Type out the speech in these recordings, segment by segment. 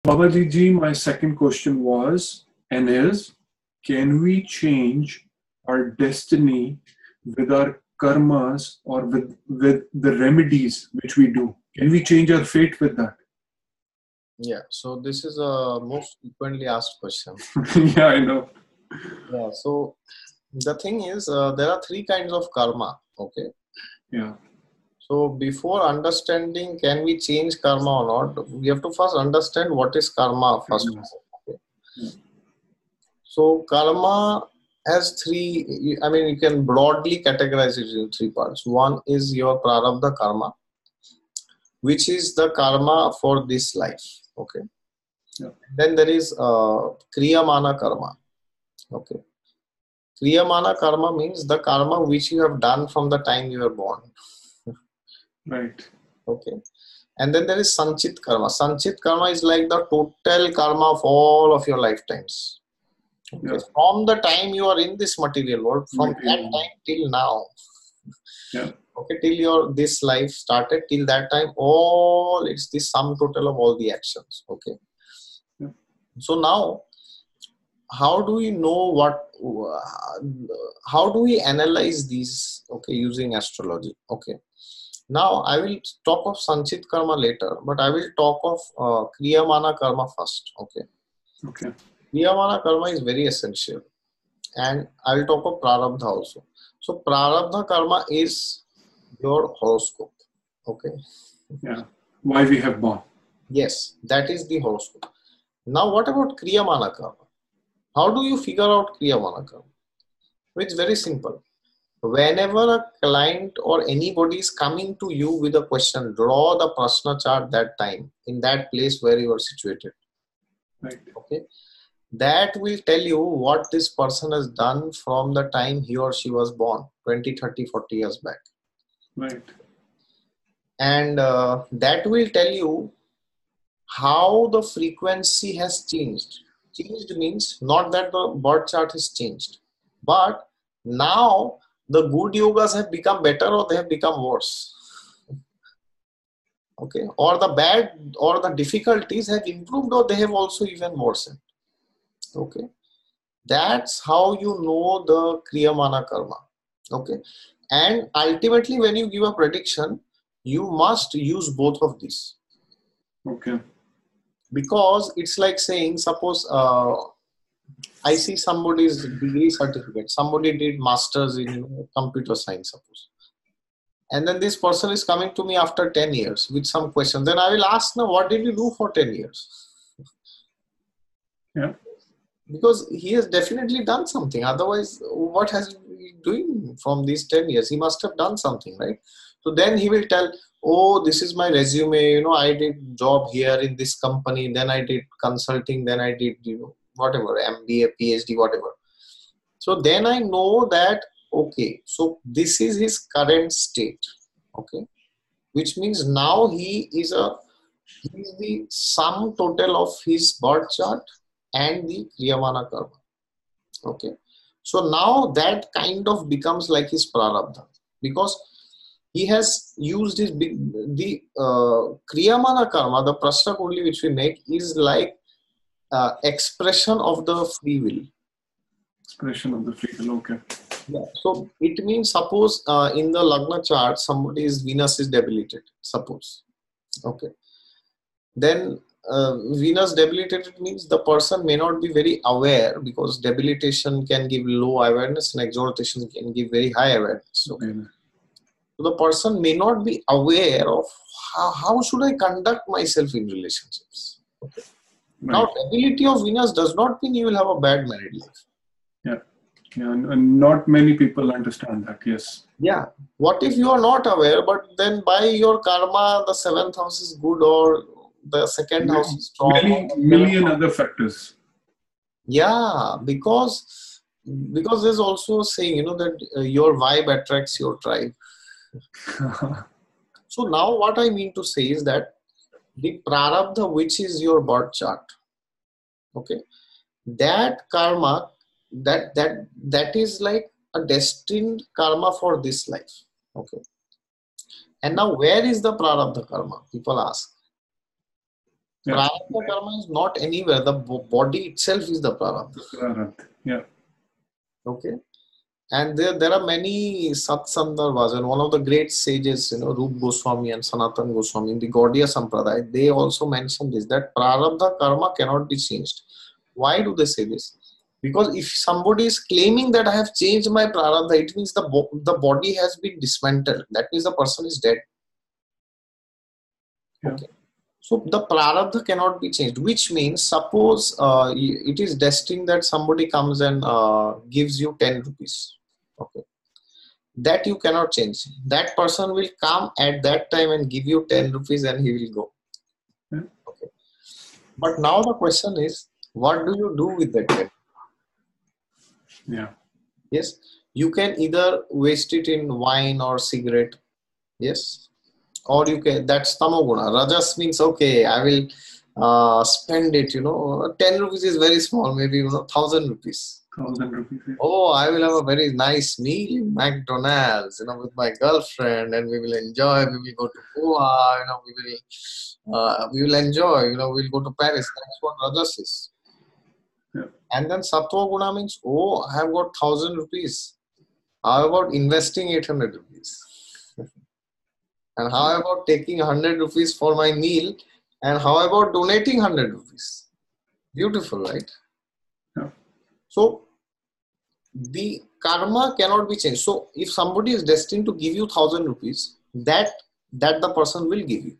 Bhabhajeet ji, my second question was and is, can we change our destiny with our karmas or with the remedies which we do? Can we change our fate with that? Yeah, so this is a most frequently asked question. Yeah, I know. Yeah, so the thing is, there are three kinds of karma. Okay. Yeah. So before understanding can we change karma or not, we have to first understand what is karma first. Okay. Yeah. So karma has three, I mean, you can broadly categorize it in three parts. One is your prarabdha karma, which is the karma for this life. Okay. Yeah. Then there is kriyamana karma. Okay. Kriyamana karma means the karma which you have done from the time you were born. Right. Okay. And then there is sanchit karma. Sanchit karma is like the total karma of all of your lifetimes. Okay. Yeah. From the time you are in this material world, from that time till now. Yeah. Okay, till this life started, till that time, all it's the sum total of all the actions. Okay. Yeah. So now, how do we know how do we analyze these? Okay, using astrology. Okay. Now I will talk of sanchit karma later, but I will talk of kriyamana karma first. Okay. Okay. Kriyamana karma is very essential, and I will talk of prarabdha also. So prarabdha karma is your horoscope. Okay. Yeah. Why we have born. Yes, that is the horoscope. Now what about kriyamana karma? How do you figure out kriyamana karma? It's very simple. Whenever a client or anybody is coming to you with a question, draw the prashna chart that time in that place where you are situated. Right. Okay. That will tell you what this person has done from the time he or she was born 20, 30, 40 years back. Right. And that will tell you how the frequency has changed. Changed means not that the birth chart has changed, but now the good yogas have become better or they have become worse. Okay, or the bad or the difficulties have improved or they have also even worsened. Okay, that's how you know the kriyamana karma. Okay, and ultimately when you give a prediction, you must use both of these. Okay. Because it's like saying, suppose I see somebody's degree certificate, somebody did masters in computer science, suppose, and then this person is coming to me after 10 years with some question. Then I will ask, now what did you do for 10 years? Yeah. Because he has definitely done something. Otherwise, what has he been doing from these 10 years? He must have done something, right? So then he will tell, oh, this is my resume, I did job here in this company, then I did consulting, then I did, whatever, MBA, PhD, whatever. So then I know that, okay, so this is his current state, okay, which means now he is the sum total of his birth chart and the kriyamana karma. Okay, so now that kind of becomes like his prarabdha, because he has used the kriyamana karma, the prashna kundli which we make, is like expression of the free will. Expression of the free will. Okay. Yeah. So it means, suppose in the Lagna chart, somebody's Venus is debilitated, suppose. Okay. Then Venus debilitated means the person may not be very aware, because debilitation can give low awareness and exaltation can give very high awareness. Okay. So the person may not be aware of how should I conduct myself in relationships. Okay. Right. Now, debility of Venus does not mean you will have a bad married life. Yeah. Yeah, and not many people understand that. Yes. Yeah. What if you are not aware, but then by your karma, the 7th house is good or the 2nd house is strong? Million other factors. Yeah, because there's also saying, that your vibe attracts your tribe. So now what I mean to say is that the prarabdha, which is your birth chart, okay, that karma, that is like a destined karma for this life. Okay. And now where is the prarabdha karma? People ask. Prarabdha karma is not anywhere. The body itself is the prarabdha. Yeah. Okay. And there are many Satsandarbhas, and one of the great sages, Rup Goswami and Sanatan Goswami in the Gaudiya Sampradaya, they also mention this, that Prarabdha karma cannot be changed. Why do they say this? Because if somebody is claiming that I have changed my Prarabdha, it means the body has been dismantled. That means the person is dead. Yeah. Okay. So the Prarabdha cannot be changed, which means suppose it is destined that somebody comes and gives you 10 rupees. Okay. That you cannot change. That person will come at that time and give you 10 rupees and he will go. Yeah. Okay. But now the question is, what do you do with that 10? Yeah. Yes. You can either waste it in wine or cigarette. Yes. Or you can, that's tamoguna. Rajas means, okay, I will spend it, 10 rupees is very small, maybe 1,000 rupees. 1,000 rupees. Yeah. Oh, I will have a very nice meal in McDonald's, with my girlfriend, and we will enjoy. We will go to Goa, we will enjoy. We will go to Paris. That's what Rajas is. Yeah. And then Sattva Guna means, oh, I have got 1,000 rupees. How about investing 800 rupees? And how about taking 100 rupees for my meal? And how about donating 100 rupees? Beautiful, right? Yeah. So the karma cannot be changed. So if somebody is destined to give you 1,000 rupees, that the person will give you.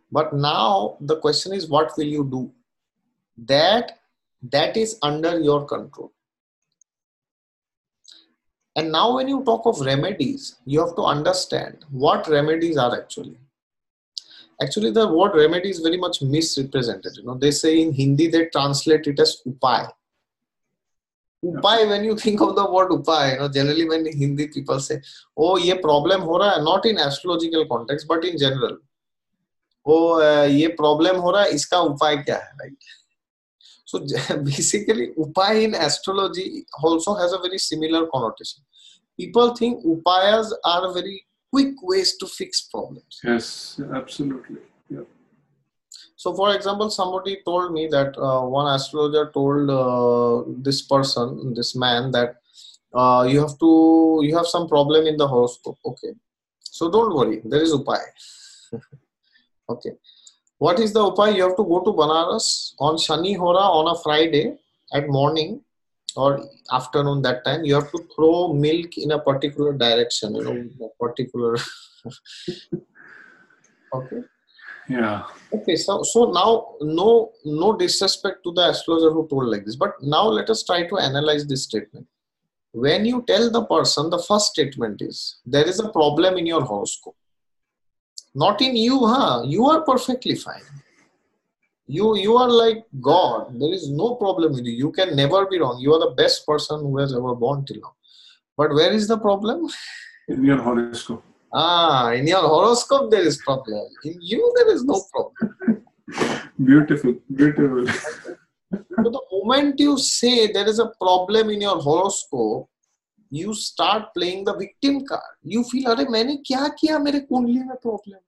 But now the question is, what will you do? That is under your control. And now when you talk of remedies, you have to understand what remedies are actually. Actually, the word remedy is very much misrepresented. They say in Hindi, they translate it as upay. Upay, when you think of the word upay, generally when Hindi people say, oh, ye problem ho raha hai, not in astrological context, but in general. Oh, ye problem ho raha hai, iska upay kya hai, right? So basically, upay in astrology also has a very similar connotation. People think upayas are very quick ways to fix problems. Yes, absolutely. Yeah. So, for example, somebody told me that one astrologer told this man, that you have some problem in the horoscope. Okay, so don't worry, there is upay. Okay, what is the upay? You have to go to Banaras on Shani Hora on a Friday at morning or afternoon. That time you have to throw milk in a particular direction, a particular. Okay. Yeah. Okay, so now no disrespect to the astrologer who told like this, but now let us try to analyze this statement. When you tell the person, the first statement is, there is a problem in your horoscope. Not in you, you are perfectly fine. You are like God. There is no problem with you. You can never be wrong. You are the best person who has ever born till now. But where is the problem? In your horoscope. In your horoscope there is problem. In you there is no problem. Beautiful, beautiful. So the moment you say there is a problem in your horoscope, you start playing the victim card. You feel, अरे मैंने क्या किया मेरे कुंडली में problem?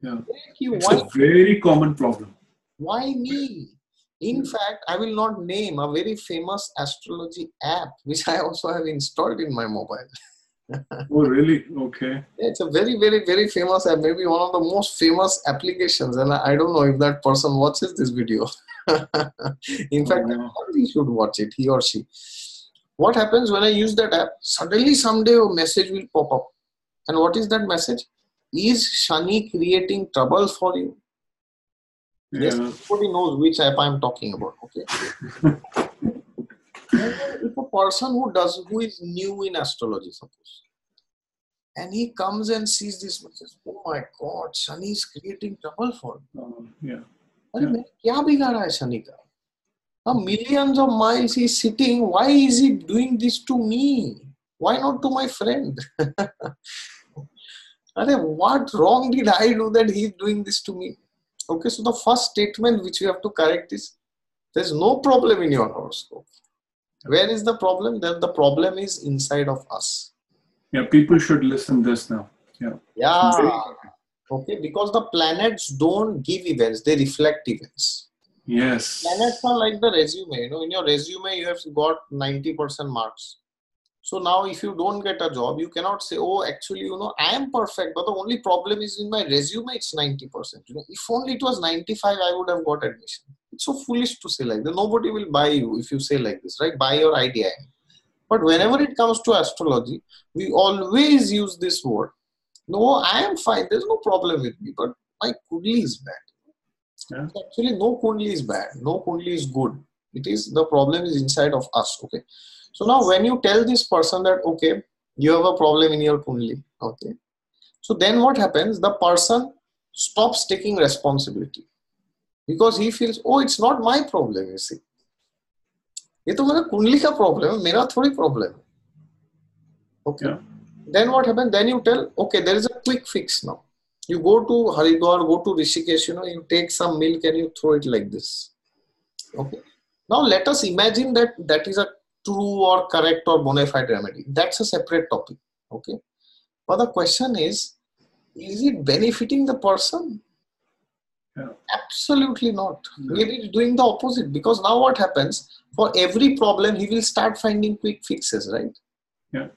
Yeah. It's a very common problem. Why me? In fact, I will not name a very famous astrology app which I also have installed in my mobile. Oh, really? Okay. It's a very, very, very famous app, maybe one of the most famous applications. And I don't know if that person watches this video. In fact, he should watch it, he or she. What happens when I use that app? Suddenly someday a message will pop up. And what is that message? Is Shani creating trouble for you? Yeah. Yes, everybody knows which app I'm talking about. Okay. If a person who is new in astrology, suppose, and he comes and sees this message, oh my God, Shani is creating trouble for me. Yeah. मैंने क्या बिगाड़ा है शनि का? Millions of miles he's sitting. Why is he doing this to me? Why not to my friend? What wrong did I do that he's doing this to me? Okay, so the first statement which we have to correct is, there's no problem in your horoscope. Where is the problem? Then the problem is inside of us. Yeah, people should listen this now. Yeah. Yeah. Okay, because the planets don't give events, they reflect events. Yes. Planets are like the resume. In your resume, you have got 90% marks. So now if you don't get a job, you cannot say, oh, actually, I am perfect, but the only problem is in my resume, it's 90%. If only it was 95, I would have got admission. It's so foolish to say like that. Nobody will buy you if you say like this, right? Buy your idea. But whenever it comes to astrology, we always use this word. No, I am fine. There's no problem with me, but my kundli is bad. Yeah. Actually, no kundli is bad. No kundli is good. It is the problem is inside of us. Okay. So now when you tell this person that, okay, you have a problem in your kundli. Okay. So then what happens? The person stops taking responsibility because he feels, oh, it's not my problem, you see. ये तो मेरा कुंडली का problem है, मेरा थोड़ी problem है. Okay. Yeah. Then what happens? Then you tell, okay, there is a quick fix now. You go to Haridwar, go to Rishikesh, you take some milk and you throw it like this. Okay. Now let us imagine that that is a true or correct or bona fide remedy. That's a separate topic. Okay. But the question is it benefiting the person? Yeah. Absolutely not. Maybe it's doing the opposite, because now what happens? For every problem, he will start finding quick fixes, right? Yeah.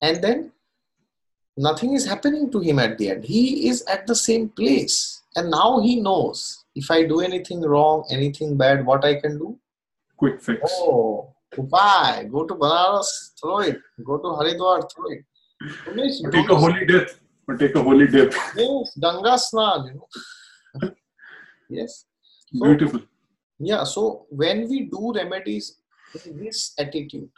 And then nothing is happening to him at the end. He is at the same place. And now he knows, if I do anything wrong, anything bad, what I can do? Quick fix. Oh, Upay, go to Banaras, throw it. Go to Haridwar, throw it. Or take a holy dip. Or take a holy dip. Yes, Ganga Snan, Yes. So, beautiful. Yeah, so when we do remedies in this attitude,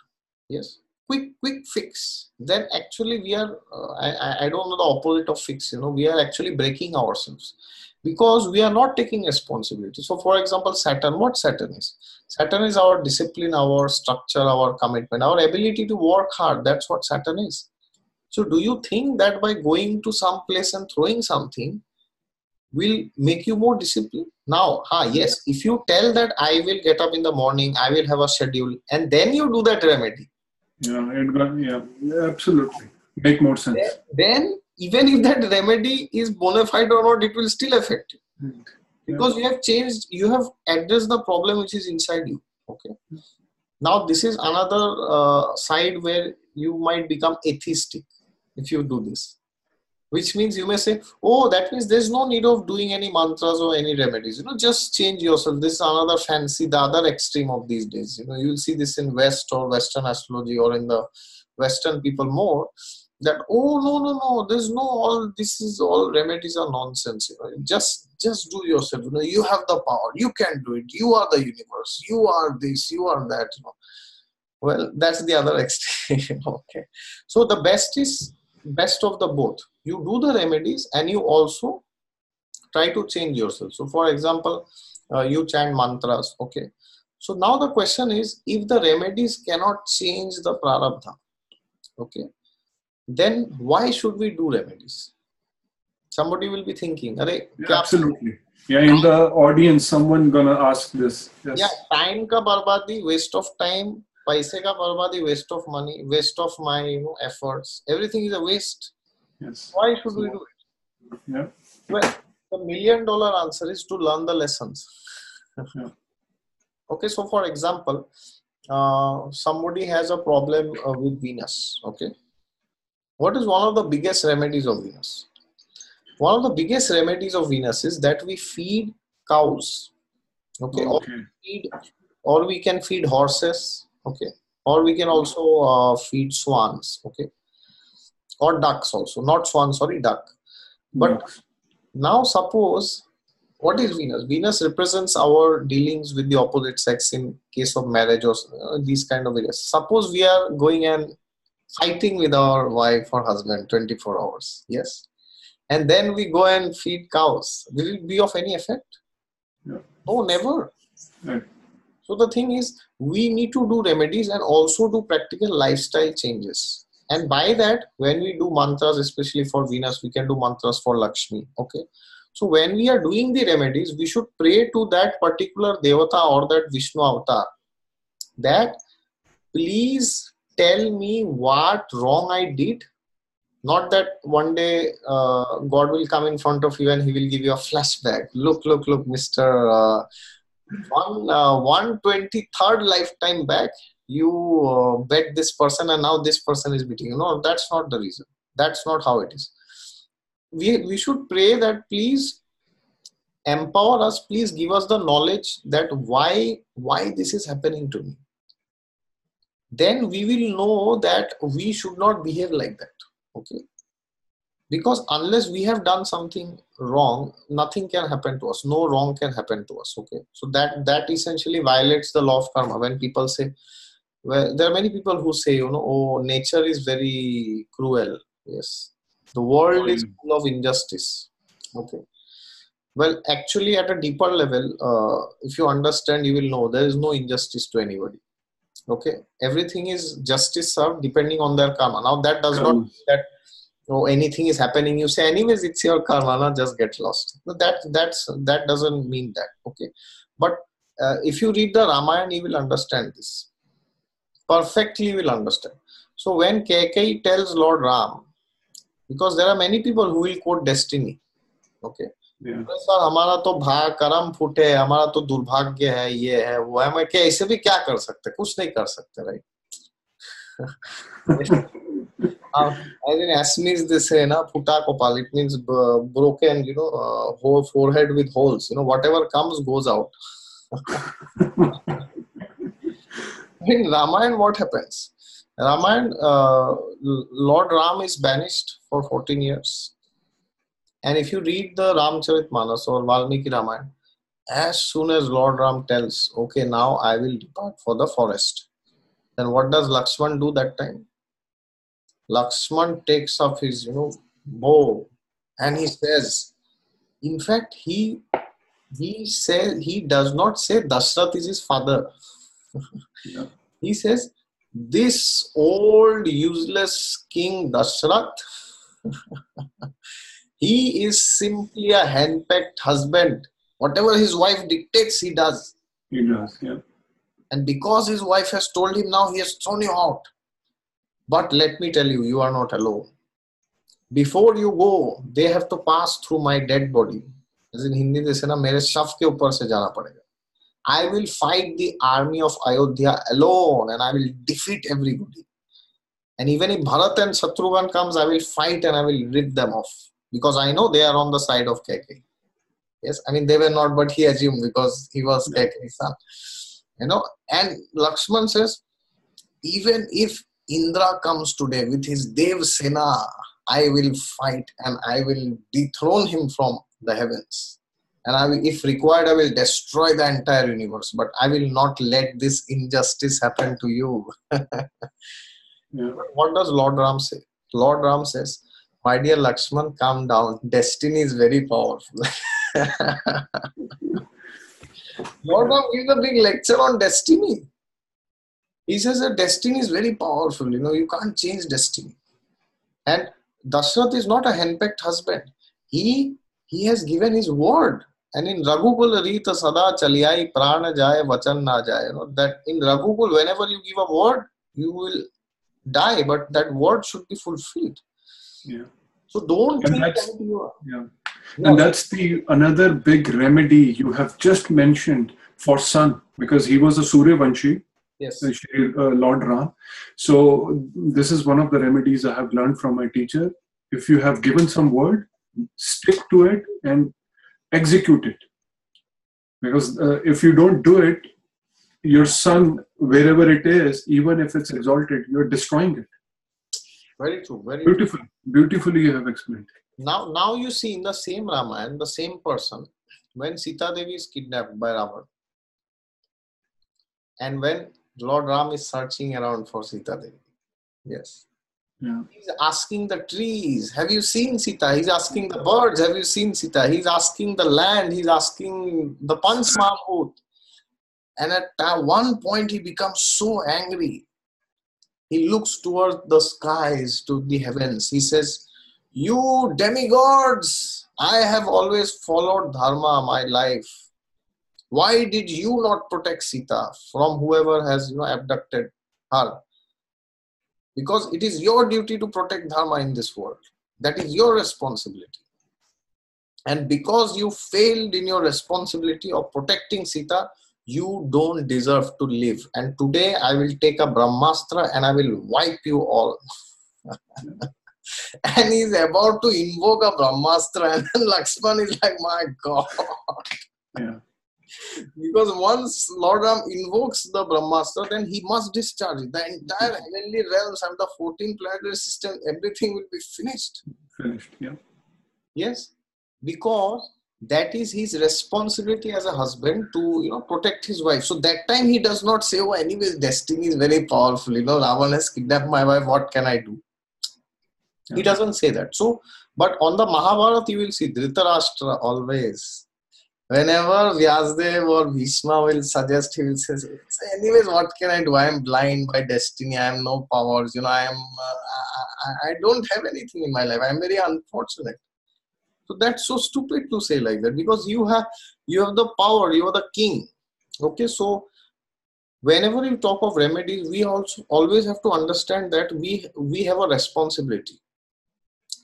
yes, quick fix, then actually we are, I don't know the opposite of fix, we are actually breaking ourselves because we are not taking responsibility. So for example, Saturn, what Saturn is? Saturn is our discipline, our structure, our commitment, our ability to work hard. That's what Saturn is. So do you think that by going to some place and throwing something will make you more disciplined? Now, yes, if you tell that I will get up in the morning, I will have a schedule, and then you do that remedy. Yeah, absolutely. Make more sense. Then even if that remedy is bona fide or not, it will still affect you. Because you have changed, you have addressed the problem which is inside you. Okay. Now this is another side where you might become atheistic if you do this. Which means you may say, oh, that means there's no need of doing any mantras or any remedies. Just change yourself. This is another fancy, the other extreme of these days. You'll see this in West or Western astrology or in the Western people more. That, oh, no, there's no, all, this is all remedies are nonsense. Just do yourself. You have the power. You can do it. You are the universe. You are this, you are that. Well, that's the other extreme. Okay. So the best of the both. You do the remedies and you also try to change yourself. So for example, you chant mantras. Okay. So now the question is, if the remedies cannot change the prarabdha, okay, then why should we do remedies? Somebody will be thinking, absolutely. Yeah, in the audience, someone gonna ask this. Yes. Yeah, time ka barbadi, waste of time. Paise ka barbadi, waste of money, waste of my efforts. Everything is a waste. Yes. Why should we do it? Yeah. Well, the $1 million answer is to learn the lessons. Yeah. Okay, so for example, somebody has a problem with Venus. Okay, what is one of the biggest remedies of Venus? One of the biggest remedies of Venus is that we feed cows. Okay, or we can feed horses. Okay, or we can also feed swans. Okay, or ducks also, not swan, sorry, duck. But now suppose, what is Venus? Venus represents our dealings with the opposite sex in case of marriage or these kind of areas. Suppose we are going and fighting with our wife or husband 24 hours. Yes. And then we go and feed cows. Will it be of any effect? No, never. Right. So the thing is, we need to do remedies and also do practical lifestyle changes. And by that, when we do mantras, especially for Venus, we can do mantras for Lakshmi. Okay. So when we are doing the remedies, we should pray to that particular Devata or that Vishnu avatar that please tell me what wrong I did Not that one day God will come in front of you and he will give you a flashback. Look, look, look, Mr. 123rd lifetime back, you bet this person and now this person is beating you. No, that's not the reason. That's not how it is. We should pray that please empower us, please give us the knowledge that why this is happening to me. Then we will know that we should not behave like that. Okay, because unless we have done something wrong, nothing can happen to us, no wrong can happen to us. Okay, so that essentially violates the law of karma. When people say, well, there are many people who say, you know, oh, nature is very cruel. Yes, the world is full of injustice. Okay, well, actually at a deeper level, if you understand, you will know there is no injustice to anybody. Okay, everything is justice served depending on their karma. Now that does not mean that anything is happening, you say anyways it's your karma, na, just get lost. No, that doesn't mean that. Okay, but if you read the Ramayana, you will understand this perfectly. You will understand. So when Kaikeyi tells Lord Ram, because there are many people who will quote destiny. Okay, sir हमारा तो कर्म फूटे, हमारा तो दुर्भाग्य है, ये है वो है, मैं क्या ऐसे भी क्या कर सकते, कुछ नहीं कर सकते, right? As in Assamese they say na phuta kopal, it means broken, you know, whole forehead with holes, you know, whatever comes goes out. In Ramayana, what happens? Ramayana, Lord Ram is banished for 14 years. And if you read the Ramcharitmanas or Valmiki Ramayana, as soon as Lord Ram tells, okay, now I will depart for the forest, then what does Lakshman do that time? Lakshman takes up his, you know, bow and he says, in fact, he says, he does not say Dashrath is his father. Yeah. He says, this old useless king Dashrath, he is simply a henpecked husband. Whatever his wife dictates, he does. He does, yeah. And because his wife has told him now, he has thrown you out. But let me tell you, you are not alone. Before you go, they have to pass through my dead body. As in Hindi, they say, na, mere shaf ke upar se jana padega. I will fight the army of Ayodhya alone and I will defeat everybody. And even if Bharat and Shatrughan comes, I will fight and I will rid them off. Because I know they are on the side of Kaikeyi. Yes, I mean, they were not, but he assumed because he was Kaikeyi's son. You know, and Lakshman says, even if Indra comes today with his Dev Sena, I will fight and I will dethrone him from the heavens. And I will, if required, I will destroy the entire universe. But I will not let this injustice happen to you. Yeah. What does Lord Ram say? Lord Ram says, my dear Lakshman, calm down. Destiny is very powerful. Lord Ram gives a big lecture on destiny. He says that destiny is very powerful. You know, you can't change destiny. And Dashrath is not a henpecked husband. He has given his word. And in Raghukul Rita Sada Chaliyai Prana Jaya Vachan Na Jaya. You know, that in Raghukul, whenever you give a word, you will die, but that word should be fulfilled. Yeah. So don't and think that's, that you are. Yeah. And that's the another big remedy you have just mentioned for Sun, because he was a Suryavanshi. Yes. Lord Ram. So this is one of the remedies I have learned from my teacher. If you have given some word, stick to it and execute it. Because if you don't do it, your sun, wherever it is, even if it's exalted, you're destroying it. Very true. Very beautiful. True. Beautifully you have explained. Now you see in the same Ramayana, the same person, when Sita Devi is kidnapped by Ravan, and when Lord Ram is searching around for Sita Devi. Yes. Yeah. He's asking the trees, have you seen Sita? He's asking the birds, have you seen Sita? He's asking the land, he's asking the Panchmahut. And at one point he becomes so angry. He looks towards the skies, to the heavens. He says, you demigods, I have always followed dharma my life. Why did you not protect Sita from whoever has abducted her? because it is your duty to protect dharma in this world. That is your responsibility. And because you failed in your responsibility of protecting Sita, you don't deserve to live. And today I will take a Brahmastra and I will wipe you all. And he's about to invoke a Brahmastra, and then Lakshman is like, my God. Yeah. Because once Lord Ram invokes the Brahmastra, then he must discharge it. The entire heavenly realms and the 14 planetary system, everything will be finished. Finished, yeah. Yes, because that is his responsibility as a husband to, protect his wife. So that time he does not say, oh, anyways, destiny is very powerful. Ravan has kidnapped my wife. What can I do? Yeah. He doesn't say that. So, but on the Mahabharata, you will see Dhritarashtra always. Whenever Vyasdev or Bhishma will suggest, he will say, anyways, what can I do? I am blind by destiny. I am no powers. I don't have anything in my life. I am very unfortunate. So that's so stupid to say like that, because you have the power. You are the king. Okay, so whenever you talk of remedies, we also always have to understand that we have a responsibility.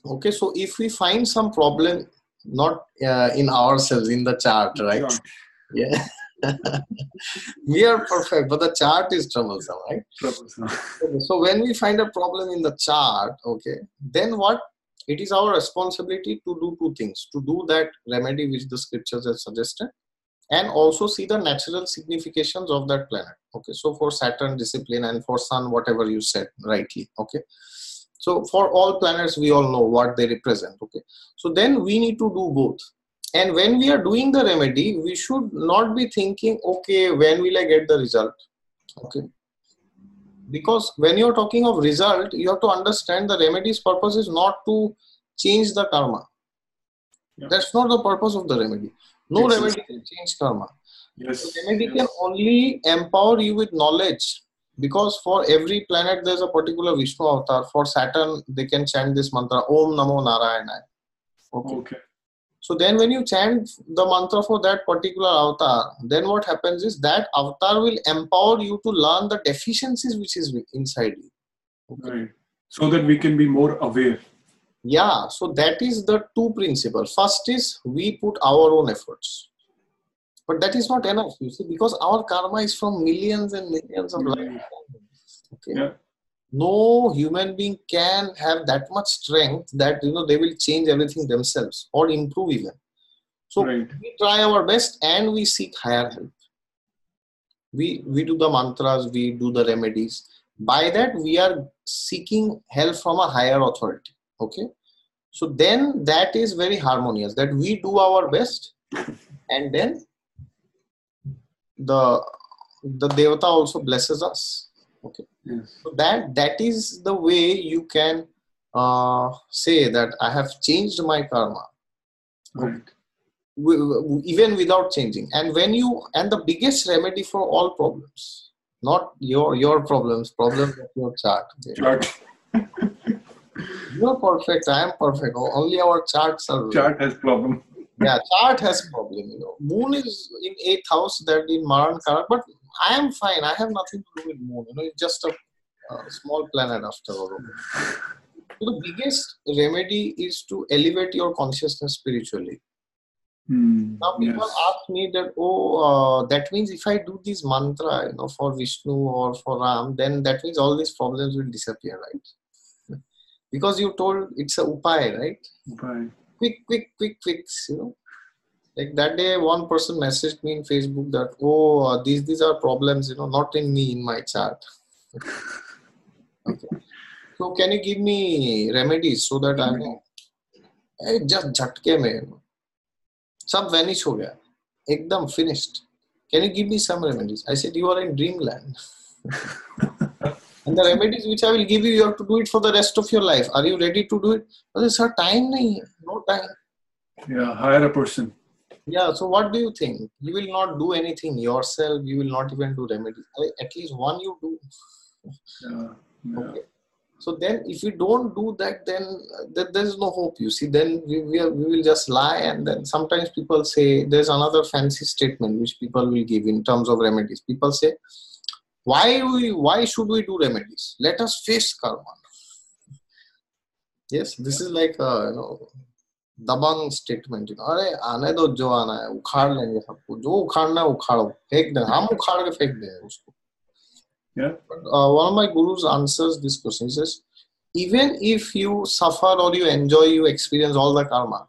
Okay, so if we find some problem, not in ourselves, in the chart, right? Yeah. We are perfect, but the chart is troublesome, right? Troublesome. So when we find a problem in the chart, okay, then what? It is our responsibility to do two things. To do that remedy which the scriptures have suggested, and also see the natural significations of that planet. Okay, so for Saturn, discipline, and for Sun, whatever you said rightly. Okay. So for all planets, we all know what they represent. Okay. So then we need to do both. And when we are doing the remedy, we should not be thinking, okay, when will I get the result? Okay. Because when you're talking of result, you have to understand the remedy's purpose is not to change the karma. Yeah. That's not the purpose of the remedy. No remedy can change karma. Yes. The remedy can only empower you with knowledge. Because for every planet, there's a particular Vishnu avatar. For Saturn, they can chant this mantra, Om Namo Narayana. Okay. So then when you chant the mantra for that particular avatar, then what happens is that avatar will empower you to learn the deficiencies which is inside you. Okay. Right. So that we can be more aware. Yeah. So that is the two principles. First is we put our own efforts. But that is not enough, you see, because our karma is from millions and millions of lifetimes. Okay. Yeah. No human being can have that much strength that they will change everything themselves or improve even. So we try our best and we seek higher help. We do the mantras, we do the remedies. By that we are seeking help from a higher authority. Okay. So then that is very harmonious, that we do our best and then the Devata also blesses us. Okay. Yes. So that is the way you can say that I have changed my karma. Right. Even without changing. And the biggest remedy for all problems, not your problems of your chart. Okay. Chart. You're perfect, I am perfect. Only our charts are. Chart has problem. Yeah, chart has problem. Moon is in 8th house, that in Maran Karak, but I am fine. I have nothing to do with Moon. It's just a small planet after all. So the biggest remedy is to elevate your consciousness spiritually. Now people ask me that, that means if I do this mantra, for Vishnu or for Ram, then that means all these problems will disappear, right? Because you told it's a upay, right? Upay. Quick fix, Like that day, one person messaged me in Facebook that, these are problems, not in me, in my chart. Okay. So can you give me remedies so that I know? Hey, just jhatke mein, sab vanish ho gaya. Ekdam finished. Can you give me some remedies? I said, you are in dreamland. And the remedies which I will give you, you have to do it for the rest of your life. Are you ready to do it? Well, sir, time nahi hai. No time. Yeah, hire a person. Yeah, so what do you think? You will not do anything yourself. You will not even do remedies. At least one you do. Yeah. Okay. So then if you don't do that, then there's no hope. You see, then we will just lie. And then sometimes people say, there's another fancy statement which people will give in terms of remedies. People say, Why should we do remedies? Let us face karma. Yes, this is like a dabang statement. अरे आने दो जो आना है उखाड़ लेंगे सबको जो उखाड़ना है उखाड़ो फेंक दे हम उखाड़ के फेंक देंगे उसको. Yeah. One of my gurus answers this question. He says, even if you suffer or you enjoy, you experience all the karma,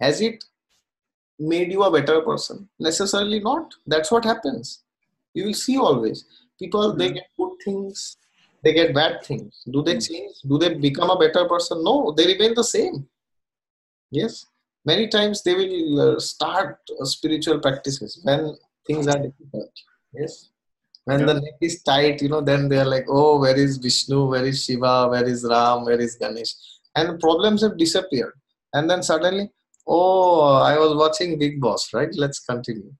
has it made you a better person? Necessarily not. That's what happens. You will see always. People, they get good things, they get bad things. Do they change? Do they become a better person? No, they remain the same. Yes. Many times they will start spiritual practices when things are difficult. Yes. When the neck is tight, then they are like, oh, where is Vishnu? Where is Shiva? Where is Ram? Where is Ganesh? And the problems have disappeared. And then suddenly, oh, I was watching Big Boss, right? Let's continue.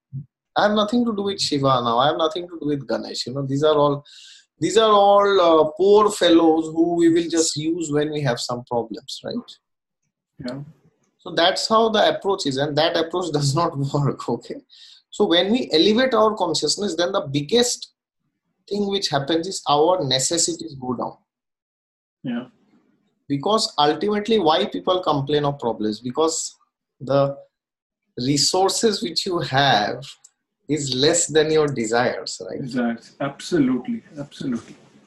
I have nothing to do with Shiva now. I have nothing to do with Ganesh. These are all poor fellows who we will just use when we have some problems, right? Yeah. So that's how the approach is, and that approach does not work. Okay. So when we elevate our consciousness, then the biggest thing which happens is our necessities go down. Yeah. Because ultimately, why people complain of problems? Because the resources which you have is less than your desires, right? Exactly. Absolutely.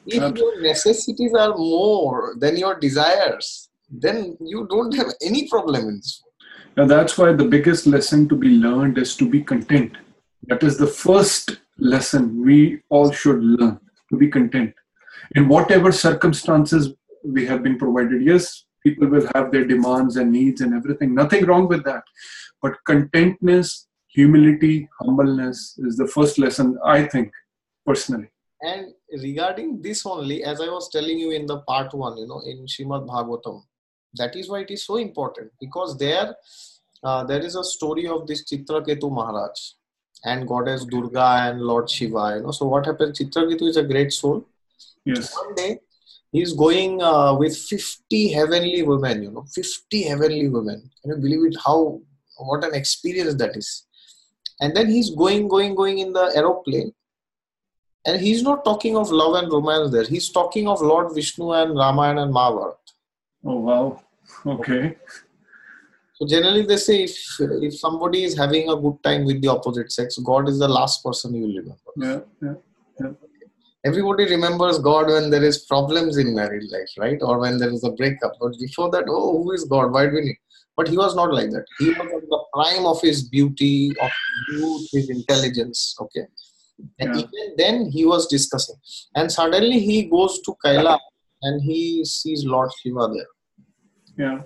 If your necessities are more than your desires, then you don't have any problem in this world. Now that's why the biggest lesson to be learned is to be content. That is the first lesson we all should learn, to be content. In whatever circumstances we have been provided. Yes, people will have their demands and needs and everything. Nothing wrong with that. But contentness, humility, humbleness is the first lesson, I think, personally. And regarding this only, as I was telling you in the part 1, in Srimad Bhagavatam, that is why it is so important, because there is a story of this Chitraketu Maharaj and goddess Durga and Lord Shiva. So what happens? Chitraketu is a great soul. Yes. One day he is going with 50 heavenly women. 50 heavenly women. Can you believe it? What an experience that is. And then he's going in the aeroplane. And he's not talking of love and romance there. He's talking of Lord Vishnu and Ramayana and Mahabharata. Oh, wow. Okay. So generally they say if somebody is having a good time with the opposite sex, God is the last person you will remember. Yeah. Everybody remembers God when there is problems in married life, right? Or when there is a breakup. But before that, oh, who is God? Why do we need? But he was not like that. He was at the prime of his beauty, of youth, his intelligence. Okay. And even then he was discussing. And suddenly he goes to Kailash and he sees Lord Shiva there. Yeah.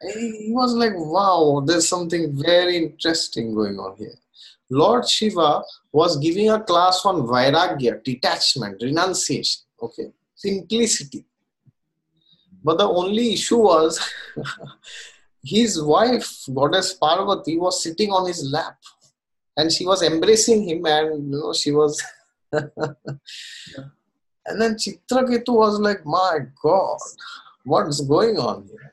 And he was like, wow, there's something very interesting going on here. Lord Shiva was giving a class on Vairagya, detachment, renunciation, okay, simplicity. But the only issue was his wife, goddess Parvati, was sitting on his lap and she was embracing him and she was... And then Chitraketu was like, my God, what's going on here?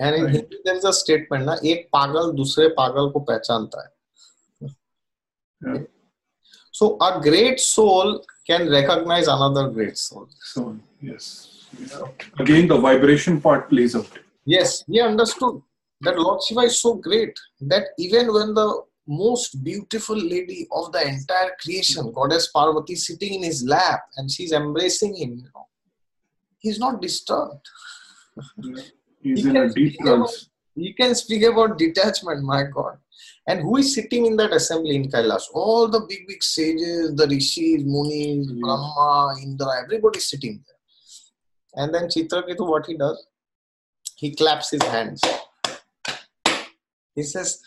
And in Hindi there is a statement, na, एक पागल दूसरे पागल को पहचानता है. So a great soul can recognize another great soul. So yes. Again, the vibration part plays out. Yes, he understood that Lord Shiva is so great that even when the most beautiful lady of the entire creation, Goddess Parvati, is sitting in his lap and she's embracing him, he's not disturbed. He's in a deep trance. He can speak about detachment, my God. And who is sitting in that assembly in Kailash? All the big sages, the rishis, munis, Brahma, Indra, everybody is sitting there. And then Chitraketu, what he does? He claps his hands. He says,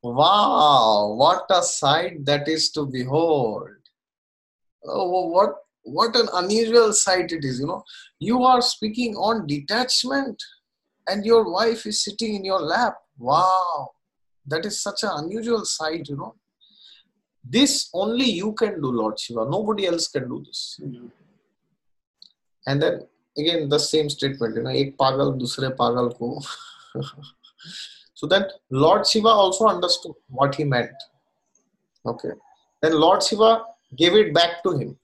wow, what a sight that is to behold. Oh, what an unusual sight it is, You are speaking on detachment and your wife is sitting in your lap. Wow, that is such an unusual sight, This only you can do, Lord Shiva. Nobody else can do this. And then again, the same statement, ek pagal dusre pagal ko. So that Lord Shiva also understood what he meant. Okay. Then Lord Shiva gave it back to him.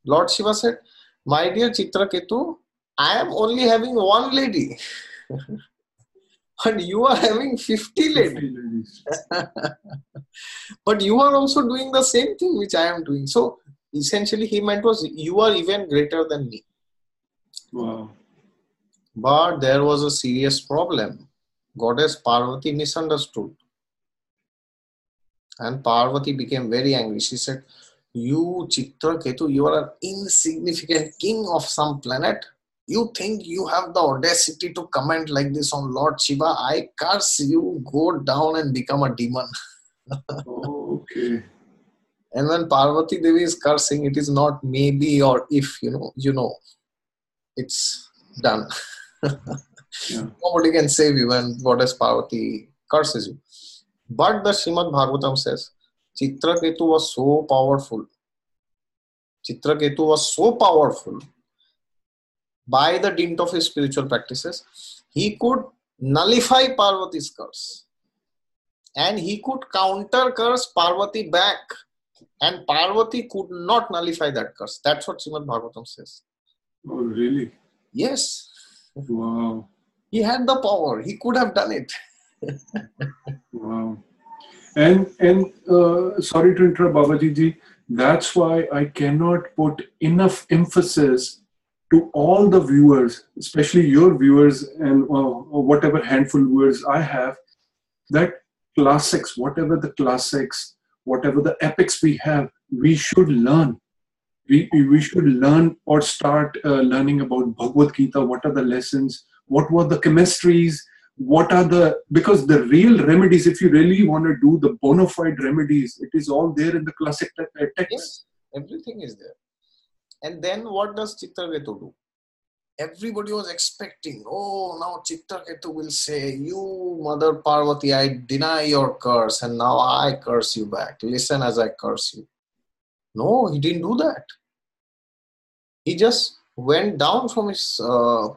Lord Shiva said, my dear Chitraketu, I am only having one lady. And you are having 50 ladies. But you are also doing the same thing which I am doing. So essentially he meant was, you are even greater than me. Wow. But there was a serious problem. Goddess Parvati misunderstood. And Parvati became very angry. She said, you Chitraketu, you are an insignificant king of some planet. You think you have the audacity to comment like this on Lord Shiva? I curse you, go down and become a demon. Oh, okay. And when Parvati Devi is cursing, it is not maybe or if, it's done. Yeah. Nobody can save you when Goddess Parvati curses you. But the Srimad Bhagavatam says, Chitraketu was so powerful. Chitraketu was so powerful. By the dint of his spiritual practices, he could nullify Parvati's curse. And he could counter curse Parvati back. And Parvati could not nullify that curse. That's what Srimad Bhagavatam says. Oh, really? Yes. Wow. He had the power. He could have done it. Wow. And sorry to interrupt, Babaji ji, that's why I cannot put enough emphasis to all the viewers, especially your viewers and whatever handful viewers I have, that classics, whatever the epics we have, we should learn. We should learn or start learning about Bhagavad Gita. What are the lessons? What were the chemistries? Because the real remedies, if you really want to do the bona fide remedies, it is all there in the classic texts. Yes, everything is there. And then what does Chitraketu do? Everybody was expecting, oh, now Chitraketu will say, you Mother Parvati, I deny your curse and now I curse you back. Listen as I curse you. No, he didn't do that. He just went down from his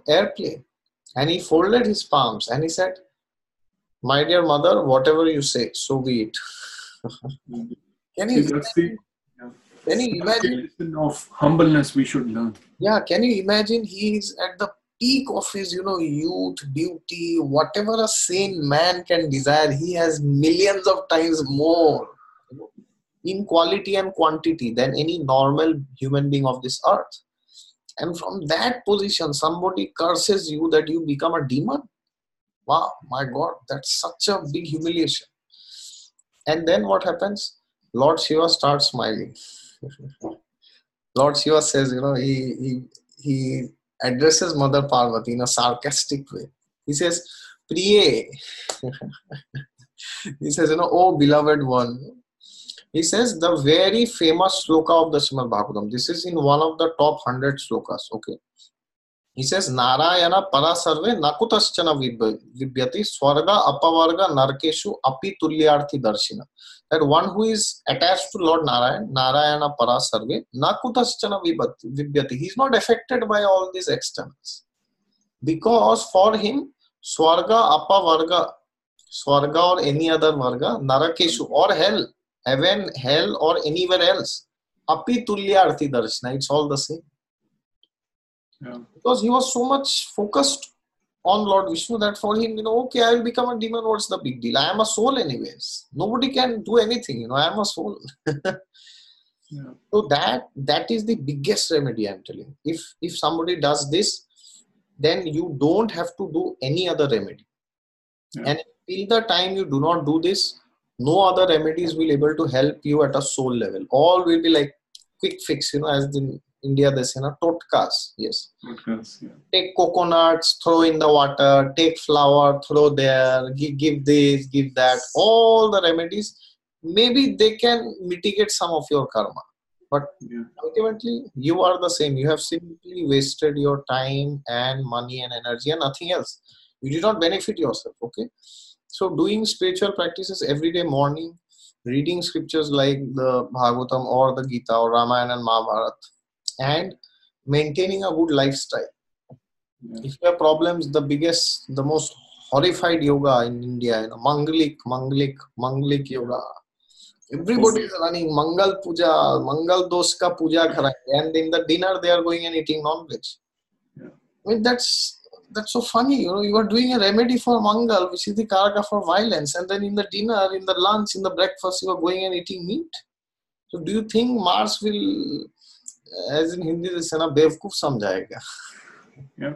airplane and he folded his palms and he said, my dear mother, whatever you say, so be it. Can you imagine? Lesson of humbleness we should learn. Yeah, can you imagine? He is at the peak of his, youth, beauty, whatever a sane man can desire. He has millions of times more in quality and quantity than any normal human being of this earth. And from that position, somebody curses you that you become a demon. Wow, my God, that's such a big humiliation. And then what happens? Lord Shiva starts smiling. Lord Shiva says, he addresses Mother Parvati in a sarcastic way. He says, Priye. He says, oh beloved one. He says the very famous sloka of the Srimad Bhagavatam. This is in one of the top 100 slokas. Okay. He says, Narayana parasarve nakutaschana vibyati swarga apavarga narkeshu api tulyarthi darshina. That one who is attached to Lord Narayan, Narayana parasarve nakutaschana vibyati. He is not affected by all these externals. Because for him, swarga apavarga, swarga or any other varga, narakeshu or hell, heaven, hell or anywhere else, api tulyarthi darshina. It's all the same. Yeah. Because he was so much focused on Lord Vishnu that for him, okay, I will become a demon. What's the big deal? I am a soul anyways. Nobody can do anything. I am a soul. Yeah. So that is the biggest remedy, I'm telling you. If somebody does this, then you don't have to do any other remedy. Yeah. And till the time you do not do this, no other remedies will be able to help you at a soul level. All will be like quick fix, as in India, they say, totkas. Yes. Totkas, yeah. Take coconuts, throw in the water, take flour, throw there, give this, give that. All the remedies, maybe they can mitigate some of your karma. But ultimately, you are the same. You have simply wasted your time and money and energy and nothing else. You did not benefit yourself, okay? So doing spiritual practices every day morning, reading scriptures like the Bhagavatam or the Gita or Ramayana and Mahabharata, and maintaining a good lifestyle. Yeah. If you have problems, the most horrified yoga in India, Mangalik yoga. Everybody is running Mangal Puja, Mangal Dos ka Puja karenge, and in the dinner they are going and eating non-veg. Yeah. I mean, that's so funny. You are doing a remedy for Mangal, which is the karaka for violence, and then in the dinner, in the lunch, in the breakfast, you are going and eating meat. So do you think Mars will, as in Hindi, they say na Bevkuf samjhayega? Yeah.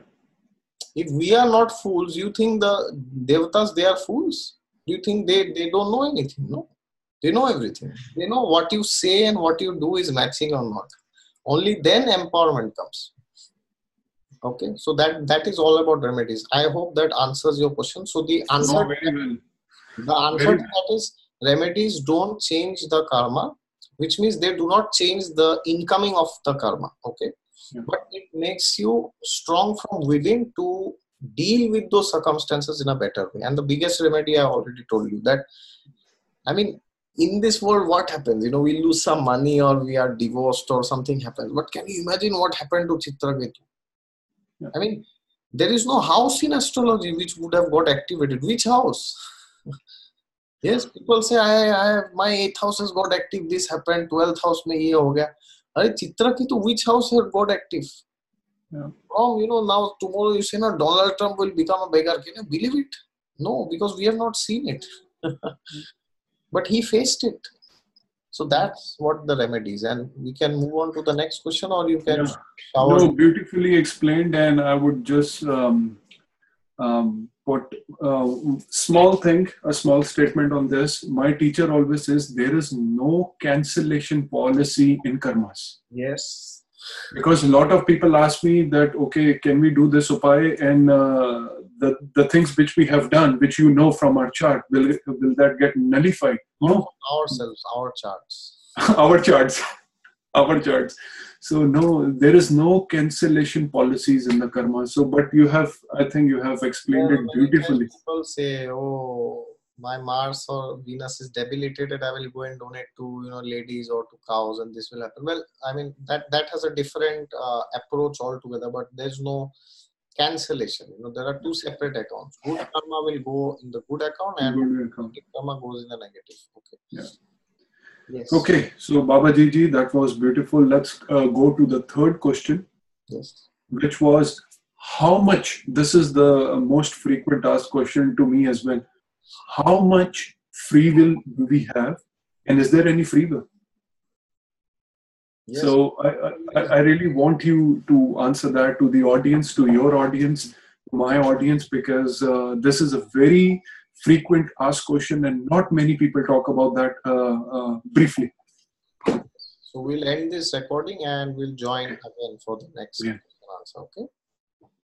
If we are not fools, you think the Devatas, they are fools? Do you think they don't know anything? No. They know everything. They know what you say and what you do is matching or not. Only then empowerment comes. Okay, so that is all about remedies. I hope that answers your question. So the answer, No, very well. the answer Very to that is remedies don't change the karma, which means they do not change the incoming of the karma. Okay, Yeah. but it makes you strong from within to deal with those circumstances in a better way. And the biggest remedy, I already told you that. I mean, in this world, what happens? We lose some money or we are divorced or something happens. But can you imagine what happened to Chitraketu? Yeah. I mean, there is no house in astrology which would have got activated. Which house? Yes, people say, I have my 8th house has got active. This happened. 12th house mein ye ho gaya. Are Chitraketu, which house has got active? Yeah. Now tomorrow you say, no, Donald Trump will become a beggar. Can you believe it? No, because we have not seen it. But he faced it. So that's what the remedy is. And we can move on to the next question, or you can shower. No, beautifully explained. And I would just put a small statement on this. My teacher always says there is no cancellation policy in karmas. Yes. Because a lot of people ask me that, okay, can we do this upay, and the things which we have done, which from our chart, will that get nullified? No. Ourselves, our charts. Our charts. So no, there is no cancellation policies in the karma. So, but I think you have explained it beautifully. People say, oh, my Mars or Venus is debilitated, I will go and donate to ladies or to cows, and this will happen. Well, I mean that has a different approach altogether, but there's no cancellation. There are two separate accounts. Good karma will go in the good account, and negative karma goes in the negative. Okay. Yeah. Yes. Okay. So Bhabhajeet, that was beautiful. Let's go to the third question. Yes. Which was, how much? This is the most frequent asked question to me as well. How much free will do we have, and is there any free will? Yes. So I really want you to answer that to the audience, to your audience, to my audience, because this is a very frequent asked question, and not many people talk about that briefly. So we'll end this recording and we'll join again for the next answer. Okay.